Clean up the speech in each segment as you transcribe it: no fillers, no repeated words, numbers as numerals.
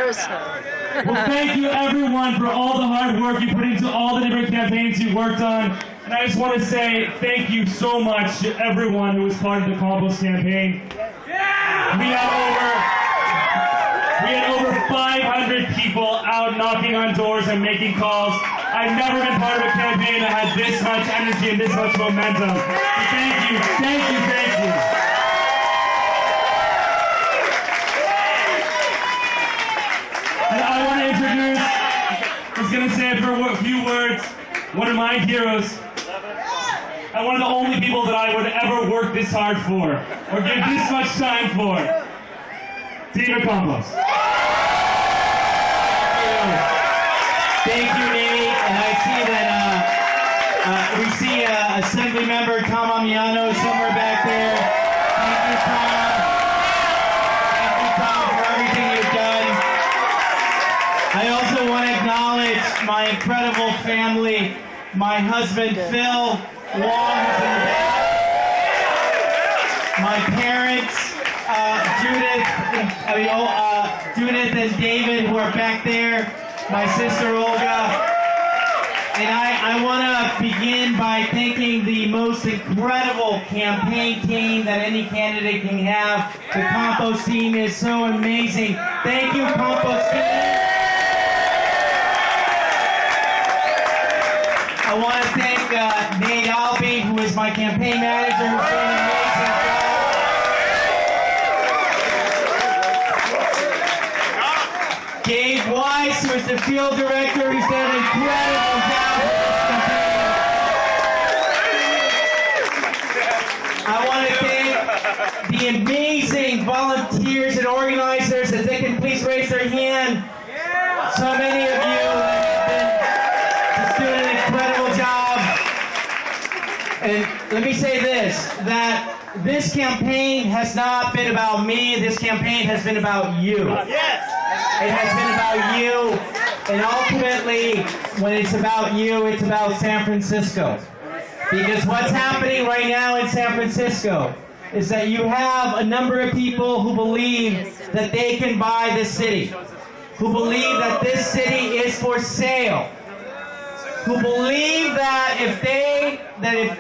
Well, thank you everyone for all the hard work you put into all the different campaigns you worked on. And I just want to say thank you so much to everyone who was part of the Campos campaign. We had over 500 people out knocking on doors and making calls. I've never been part of a campaign that had this much energy and this much momentum. So thank you, thank you, thank you. And I want to introduce, I was going to say for a few words, one of my heroes, and one of the only people that I would ever work this hard for, or give this much time for, Dianne Campos. Thank you, Nate. And I see that we see Assembly Member Tom Amiano somewhere back there. Thank you, Tom. Thank you, Tom, for everything you've done. I also want to acknowledge my incredible family, my husband, Phil Wong, who's in the back, my parents, Judith and David, who are back there, my sister Olga, and I want to begin by thanking the most incredible campaign team that any candidate can have. The Campos team is so amazing. Thank you, Campos team. I want to thank Nate Albee, who is my campaign manager, who's doing an amazing job. Dave Weiss, who is the field director, who's done an incredible job with this campaign. I want to thank the amazing volunteers and organizers. If they can please raise their hand. So many of you have been just doing an incredible job. And let me say this, that this campaign has not been about me. This campaign has been about you. Yes! It has been about you, and ultimately, when it's about you, it's about San Francisco. Because what's happening right now in San Francisco is that you have a number of people who believe that they can buy this city, who believe that this city is for sale, who believe that if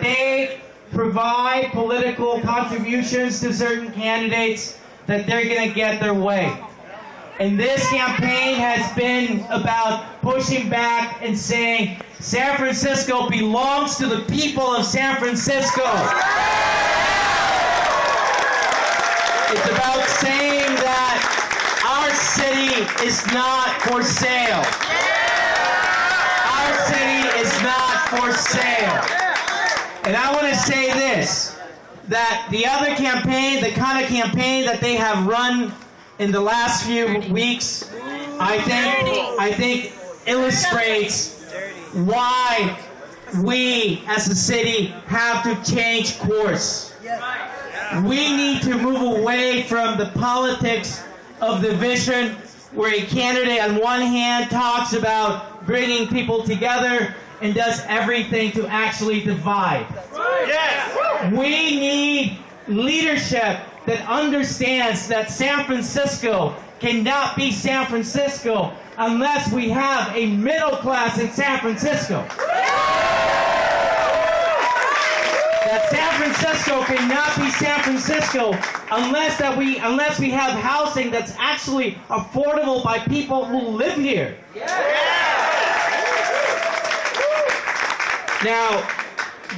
they provide political contributions to certain candidates, that they're going to get their way. And this campaign has been about pushing back and saying, San Francisco belongs to the people of San Francisco. It's about saying that our city is not for sale. Our city is not for sale. And I want to say this, that the other campaign, the kind of campaign that they have run in the last few weeks, I think illustrates why we as a city have to change course. We need to move away from the politics of division, where a candidate on one hand talks about bringing people together and does everything to actually divide. We need leadership that understands that San Francisco cannot be San Francisco unless we have a middle class in San Francisco. That San Francisco cannot be San Francisco unless we have housing that's actually affordable by people who live here. Now,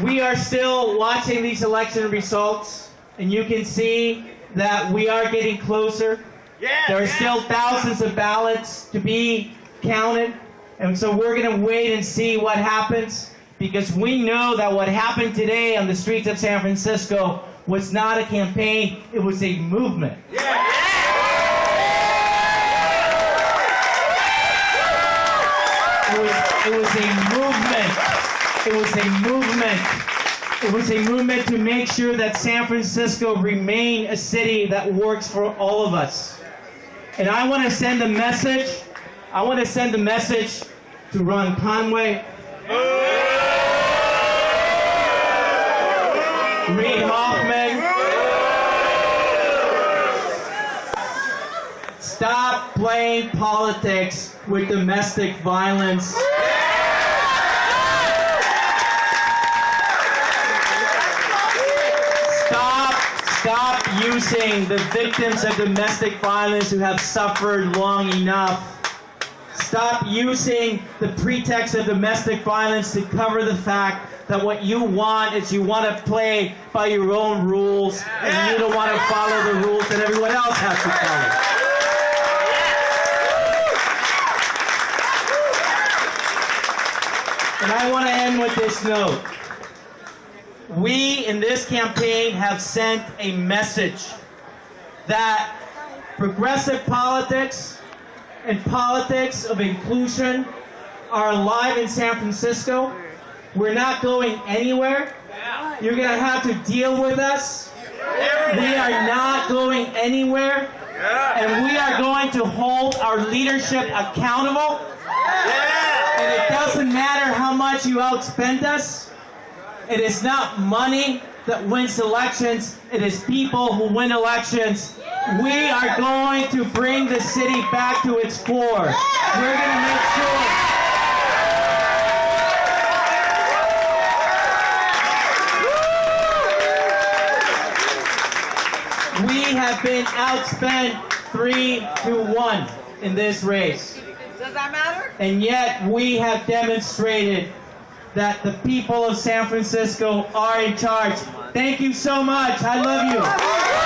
we are still watching these election results, and you can see that we are getting closer. There are still thousands of ballots to be counted, and so we're going to wait and see what happens, because we know that what happened today on the streets of San Francisco was not a campaign, it was a movement. It was a movement. It was a movement. It was a movement to make sure that San Francisco remain a city that works for all of us. And I want to send a message. I want to send a message to Ron Conway, Reid Hoffman. Stop playing politics with domestic violence. Stop using the victims of domestic violence who have suffered long enough. Stop using the pretext of domestic violence to cover the fact that what you want is you want to play by your own rules and you don't want to follow the rules that everyone else has to follow. And I want to end with this note. We, in this campaign, have sent a message that progressive politics and politics of inclusion are alive in San Francisco. We're not going anywhere. You're going to have to deal with us. We are not going anywhere. And we are going to hold our leadership accountable. And it doesn't matter how much you outspend us. It is not money that wins elections. It is people who win elections. We are going to bring the city back to its core. We're going to make sure we have been outspent 3-1 in this race. Does that matter? And yet we have demonstrated that the people of San Francisco are in charge. Thank you so much. I love you.